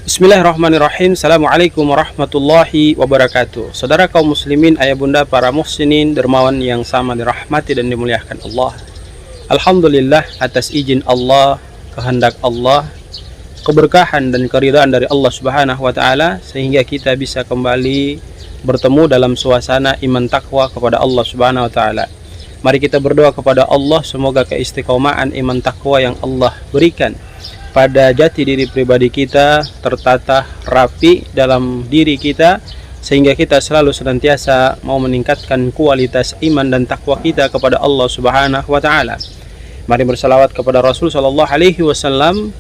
Bismillahirrahmanirrahim. Assalamualaikum warahmatullahi wabarakatuh. Saudara kaum muslimin, ayah bunda, para muhsinin, dermawan yang sama dirahmati dan dimuliakan Allah. Alhamdulillah atas izin Allah, kehendak Allah, keberkahan dan keridhaan dari Allah Subhanahu wa taala sehingga kita bisa kembali bertemu dalam suasana iman takwa kepada Allah Subhanahu wa taala. Mari kita berdoa kepada Allah semoga keistiqomahan iman takwa yang Allah berikan pada jati diri pribadi kita tertata rapi dalam diri kita sehingga kita selalu senantiasa mau meningkatkan kualitas iman dan takwa kita kepada Allah Subhanahu wa taala. Mari bersalawat kepada Rasul sallallahu alaihi wasallam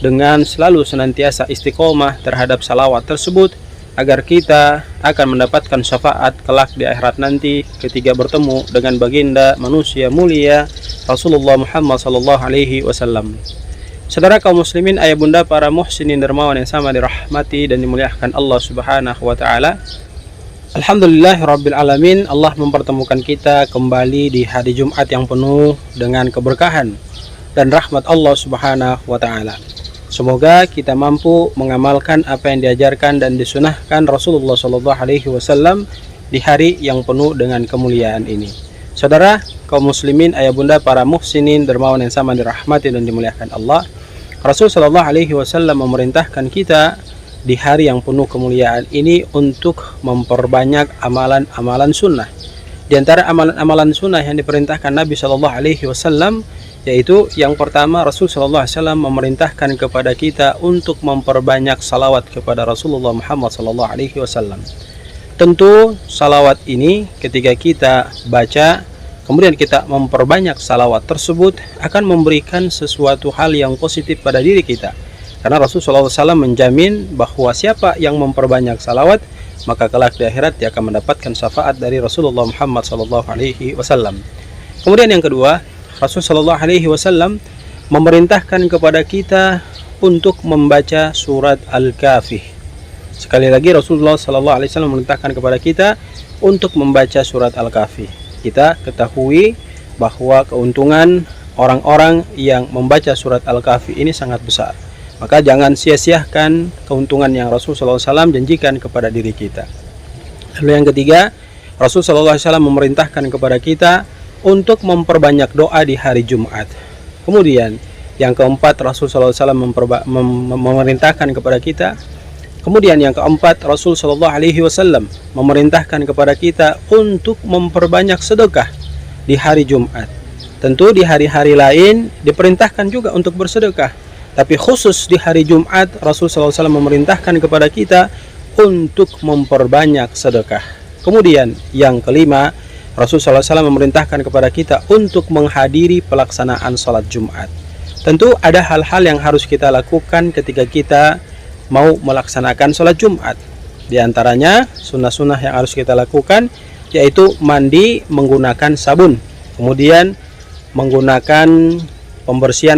dengan selalu senantiasa istiqomah terhadap salawat tersebut agar kita akan mendapatkan syafaat kelak di akhirat nanti ketika bertemu dengan baginda manusia mulia Rasulullah Muhammad sallallahu alaihi wasallam. Saudara kaum muslimin, ayah bunda, para muhsinin dermawan yang sama dirahmati dan dimuliakan Allah Subhanahu wa taala. Alhamdulillahirabbil alamin, Allah mempertemukan kita kembali di hari Jumat yang penuh dengan keberkahan dan rahmat Allah Subhanahu wa taala. Semoga kita mampu mengamalkan apa yang diajarkan dan disunahkan Rasulullah sallallahu alaihi wasallam di hari yang penuh dengan kemuliaan ini. Saudara kaum muslimin, ayah bunda, para muhsinin dermawan yang sama dirahmati dan dimuliakan Allah, Rasul sallallahu alaihi wasallam memerintahkan kita di hari yang penuh kemuliaan ini untuk memperbanyak amalan-amalan sunnah. Di antara amalan-amalan sunnah yang diperintahkan Nabi sallallahu alaihi wasallam yaitu yang pertama, Rasul sallallahu alaihi wasallam memerintahkan kepada kita untuk memperbanyak salawat kepada Rasulullah Muhammad sallallahu alaihi wasallam. Tentu salawat ini ketika kita baca kemudian kita memperbanyak salawat tersebut akan memberikan sesuatu hal yang positif pada diri kita. Karena Rasulullah SAW menjamin bahwa siapa yang memperbanyak salawat maka kelak di akhirat dia akan mendapatkan syafaat dari Rasulullah Muhammad SAW. Kemudian yang kedua, Rasulullah SAW memerintahkan kepada kita untuk membaca surat Al-Kahfi. Sekali lagi Rasulullah SAW memerintahkan kepada kita untuk membaca surat Al-Kahfi. Kita ketahui bahwa keuntungan orang-orang yang membaca surat Al-Kahfi ini sangat besar. Maka jangan sia-siakan keuntungan yang Rasulullah SAW janjikan kepada diri kita. Lalu yang ketiga, Rasulullah SAW memerintahkan kepada kita untuk memperbanyak doa di hari Jumat. Kemudian yang keempat, Rasulullah SAW memerintahkan kepada kita. Kemudian yang keempat, Rasul sallallahu alaihi wasallam memerintahkan kepada kita untuk memperbanyak sedekah di hari Jumat. Tentu di hari-hari lain diperintahkan juga untuk bersedekah, tapi khusus di hari Jumat Rasul sallallahu alaihi wasallam memerintahkan kepada kita untuk memperbanyak sedekah. Kemudian yang kelima, Rasul sallallahu alaihi wasallam memerintahkan kepada kita untuk menghadiri pelaksanaan salat Jumat. Tentu ada hal-hal yang harus kita lakukan ketika kita mau melaksanakan sholat Jumat. Di antaranya sunnah-sunnah yang harus kita lakukan yaitu mandi menggunakan sabun, kemudian menggunakan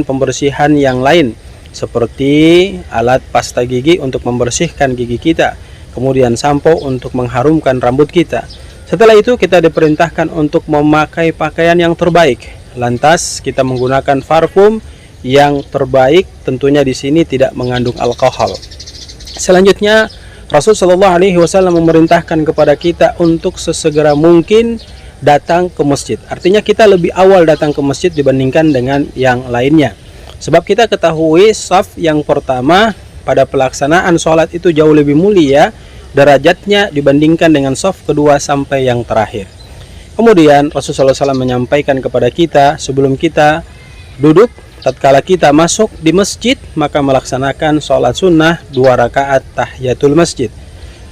pembersihan yang lain seperti alat pasta gigi untuk membersihkan gigi kita, kemudian sampo untuk mengharumkan rambut kita. Setelah itu kita diperintahkan untuk memakai pakaian yang terbaik. Lantas kita menggunakan parfum yang terbaik, tentunya di sini tidak mengandung alkohol. Selanjutnya Rasul sallallahu alaihi wasallam memerintahkan kepada kita untuk sesegera mungkin datang ke masjid. Artinya kita lebih awal datang ke masjid dibandingkan dengan yang lainnya. Sebab kita ketahui saf yang pertama pada pelaksanaan sholat itu jauh lebih mulia derajatnya dibandingkan dengan saf kedua sampai yang terakhir. Kemudian Rasulullah SAW menyampaikan kepada kita sebelum kita duduk, tatkala kita masuk di masjid maka melaksanakan sholat sunnah 2 rakaat tahiyatul masjid.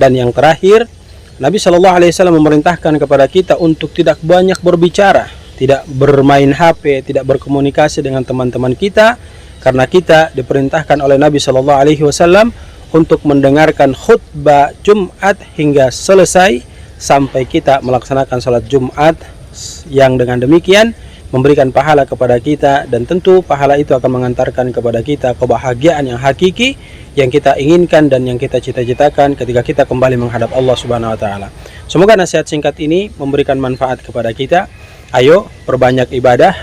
Dan yang terakhir, Nabi Shallallahu Alaihi Wasallam memerintahkan kepada kita untuk tidak banyak berbicara, tidak bermain HP, tidak berkomunikasi dengan teman-teman kita, karena kita diperintahkan oleh Nabi Shallallahu Alaihi Wasallam untuk mendengarkan khutbah Jumat hingga selesai sampai kita melaksanakan sholat Jumat, yang dengan demikian memberikan pahala kepada kita, dan tentu pahala itu akan mengantarkan kepada kita kebahagiaan yang hakiki yang kita inginkan dan yang kita cita-citakan ketika kita kembali menghadap Allah Subhanahu wa taala. Semoga nasihat singkat ini memberikan manfaat kepada kita. Ayo perbanyak ibadah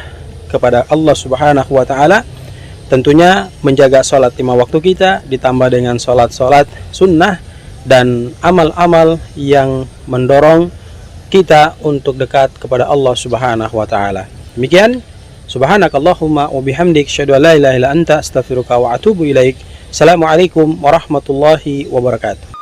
kepada Allah Subhanahu wa taala, Tentunya menjaga sholat 5 waktu kita ditambah dengan sholat-sholat sunnah dan amal-amal yang mendorong kita untuk dekat kepada Allah Subhanahu wa taala. Demikian, subhanakallahumma wa bihamdik, asyhadu an la ilaha illa anta, astaghfiruka wa atubu ilaik. Assalamualaikum warahmatullahi wabarakatuh.